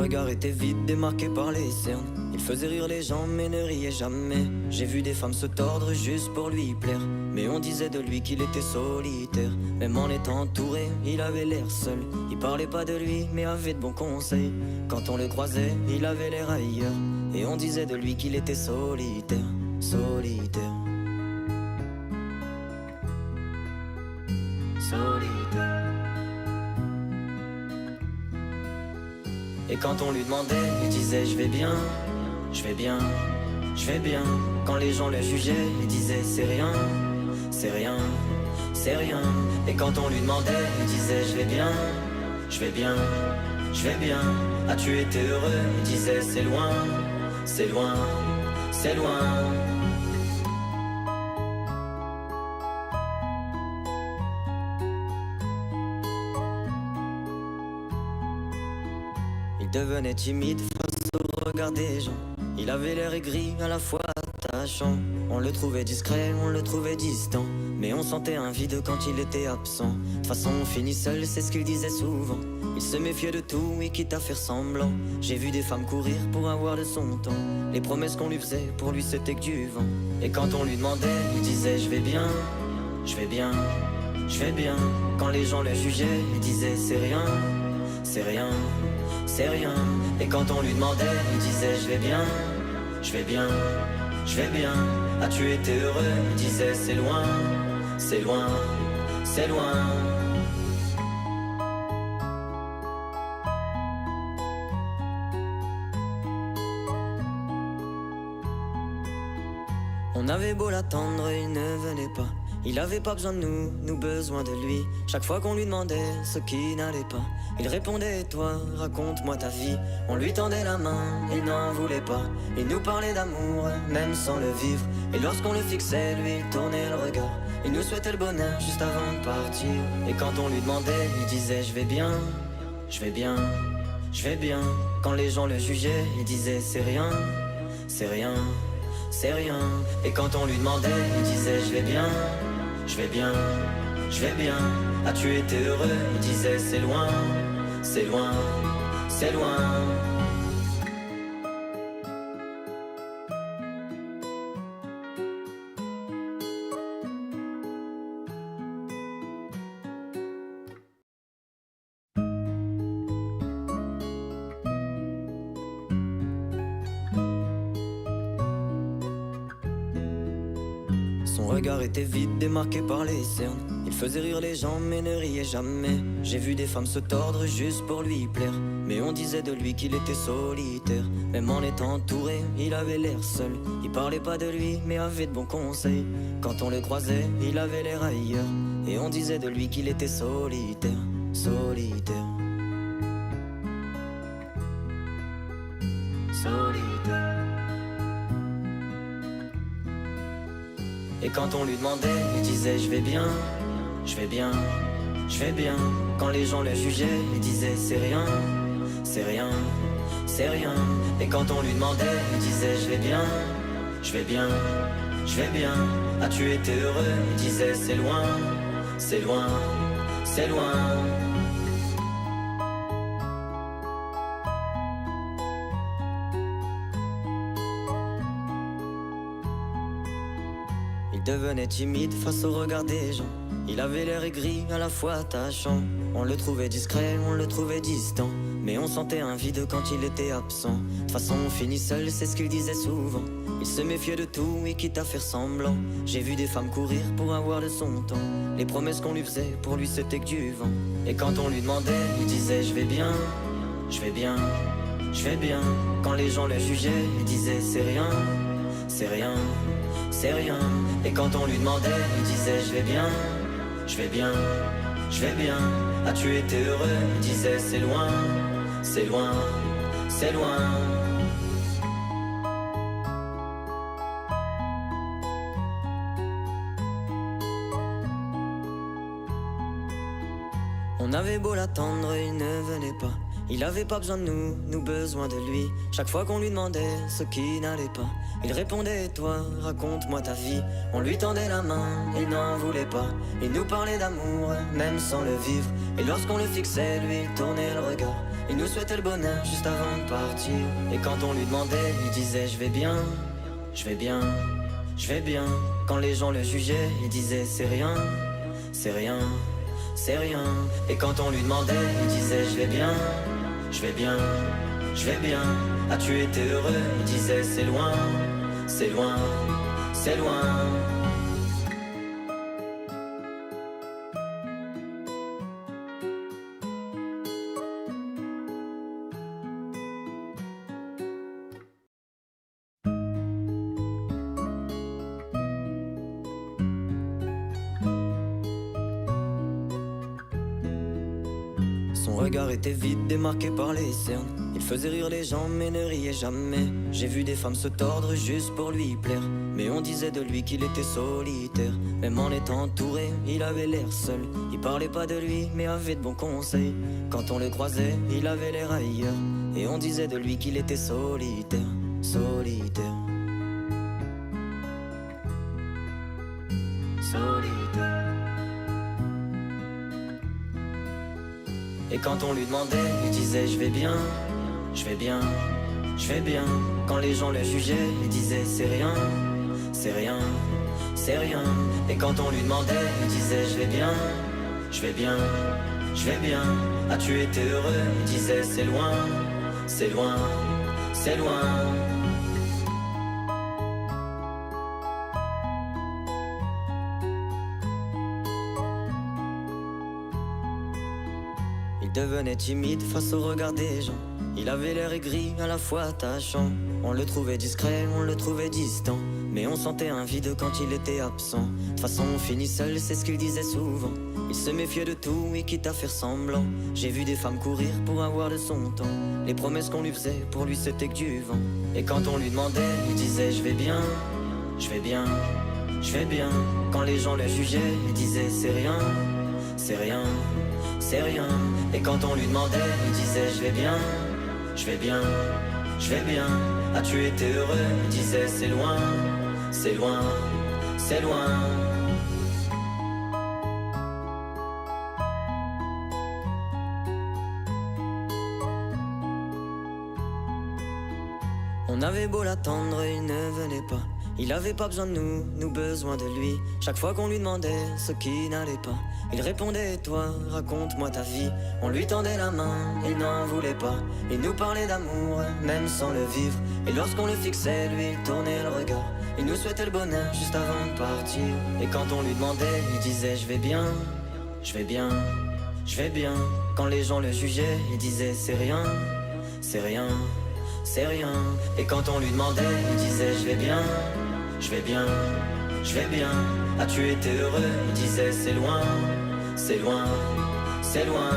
regard était vide, démarqué par les cernes. Il faisait rire les gens mais ne riait jamais. J'ai vu des femmes se tordre juste pour lui plaire, mais on disait de lui qu'il était solitaire. Même en étant entouré, il avait l'air seul. Il parlait pas de lui mais avait de bons conseils. Quand on le croisait, il avait l'air ailleurs, et on disait de lui qu'il était solitaire, solitaire, solitaire. Et quand on lui demandait, il disait je vais bien, je vais bien, je vais bien. Quand les gens le jugeaient, il disait c'est rien, c'est rien, c'est rien. Et quand on lui demandait, il disait je vais bien, je vais bien, je vais bien. As-tu été heureux? Il disait c'est loin, c'est loin, c'est loin. Il devenait timide face au regard des gens. Il avait l'air aigri, à la fois attachant. On le trouvait discret, on le trouvait distant, mais on sentait un vide quand il était absent. De toute façon on finit seul, c'est ce qu'il disait souvent. Il se méfiait de tout et quitte à faire semblant. J'ai vu des femmes courir pour avoir de son temps. Les promesses qu'on lui faisait, pour lui c'était que du vent. Et quand on lui demandait, il disait je vais bien, je vais bien, je vais bien. Quand les gens le jugeaient, il disait c'est rien, c'est rien, c'est rien. Et quand on lui demandait, il disait je vais bien, je vais bien, je vais bien. As-tu été heureux? Il disait c'est loin, c'est loin, c'est loin. On avait beau l'attendre, il ne venait pas. Il avait pas besoin de nous, nous besoin de lui. Chaque fois qu'on lui demandait ce qui n'allait pas, il répondait toi, raconte-moi ta vie. On lui tendait la main, il n'en voulait pas. Il nous parlait d'amour, même sans le vivre. Et lorsqu'on le fixait, lui il tournait le regard. Il nous souhaitait le bonheur juste avant de partir. Et quand on lui demandait, il disait je vais bien, je vais bien, je vais bien. Quand les gens le jugeaient, il disait c'est rien, c'est rien, c'est rien. Et quand on lui demandait, il disait je vais bien, je vais bien, je vais bien. As-tu été heureux? Il disait c'est loin, c'est loin, c'est loin. Son regard était vide, démarqué par les cernes. Il faisait rire les gens mais ne riait jamais. J'ai vu des femmes se tordre juste pour lui plaire, mais on disait de lui qu'il était solitaire. Même en étant entouré, il avait l'air seul. Il parlait pas de lui mais avait de bons conseils. Quand on le croisait, il avait l'air ailleurs, et on disait de lui qu'il était solitaire, solitaire, solitaire. Et quand on lui demandait, il disait je vais bien, je vais bien, je vais bien. Quand les gens le jugeaient, il disait c'est rien, c'est rien, c'est rien. Et quand on lui demandait, il disait je vais bien, je vais bien, je vais bien. As-tu été heureux? Il disait c'est loin, c'est loin, c'est loin. Il devenait timide face au regard des gens. Il avait l'air aigri, à la fois attachant. On le trouvait discret, on le trouvait distant, mais on sentait un vide quand il était absent. De toute façon on finit seul, c'est ce qu'il disait souvent. Il se méfiait de tout et quitte à faire semblant. J'ai vu des femmes courir pour avoir de son temps. Les promesses qu'on lui faisait, pour lui c'était que du vent. Et quand on lui demandait, il disait je vais bien, je vais bien, je vais bien. Quand les gens le jugeaient, il disait c'est rien, c'est rien, c'est rien. Et quand on lui demandait, il disait je vais bien, je vais bien, je vais bien. As-tu été heureux? Il disait c'est loin, c'est loin, c'est loin. On avait beau l'attendre, il ne venait pas. Il avait pas besoin de nous, nous besoin de lui. Chaque fois qu'on lui demandait ce qui n'allait pas, il répondait: toi, raconte-moi ta vie. On lui tendait la main, il n'en voulait pas. Il nous parlait d'amour, même sans le vivre. Et lorsqu'on le fixait, lui, il tournait le regard. Il nous souhaitait le bonheur juste avant de partir. Et quand on lui demandait, il disait: je vais bien, je vais bien, je vais bien. Quand les gens le jugeaient, il disait: c'est rien, c'est rien, c'est rien. Et quand on lui demandait, il disait: je vais bien, je vais bien, je vais bien. As-tu été heureux? Il disait: c'est loin, c'est loin, c'est loin. Son regard était vide, démarqué par les cernes. Il faisait rire les gens mais ne riait jamais. J'ai vu des femmes se tordre juste pour lui plaire, mais on disait de lui qu'il était solitaire. Même en étant entouré, il avait l'air seul. Il parlait pas de lui mais avait de bons conseils. Quand on le croisait, il avait l'air ailleurs. Et on disait de lui qu'il était solitaire, solitaire, solitaire. Et quand on lui demandait, il disait: je vais bien, je vais bien, je vais bien. Quand les gens le jugeaient, il disait: c'est rien, c'est rien, c'est rien. Et quand on lui demandait, il disait: je vais bien, je vais bien, je vais bien. As-tu été heureux? Il disait: c'est loin, c'est loin, c'est loin. Il devenait timide face au regard des gens. Il avait l'air aigri, à la fois attachant. On le trouvait discret, on le trouvait distant, mais on sentait un vide quand il était absent. De toute façon on finit seul, c'est ce qu'il disait souvent. Il se méfiait de tout et quitte à faire semblant. J'ai vu des femmes courir pour avoir de son temps. Les promesses qu'on lui faisait, pour lui c'était que du vent. Et quand on lui demandait, il disait: je vais bien, je vais bien, je vais bien. Quand les gens le jugeaient, il disait: c'est rien, c'est rien, c'est rien. Et quand on lui demandait, il disait: je vais bien, je vais bien, je vais bien. As-tu été heureux? Il disait: c'est loin, c'est loin, c'est loin. On avait beau l'attendre, il ne venait pas. Il avait pas besoin de nous, nous besoin de lui. Chaque fois qu'on lui demandait ce qui n'allait pas, il répondait: toi, raconte-moi ta vie. On lui tendait la main, il n'en voulait pas. Il nous parlait d'amour, même sans le vivre. Et lorsqu'on le fixait, lui, il tournait le regard. Il nous souhaitait le bonheur juste avant de partir. Et quand on lui demandait, il disait: je vais bien, je vais bien, je vais bien. Quand les gens le jugeaient, il disait: c'est rien, c'est rien, c'est rien. Et quand on lui demandait, il disait: je vais bien, je vais bien, je vais bien. As-tu été heureux? Il disait: c'est loin, c'est loin, c'est loin.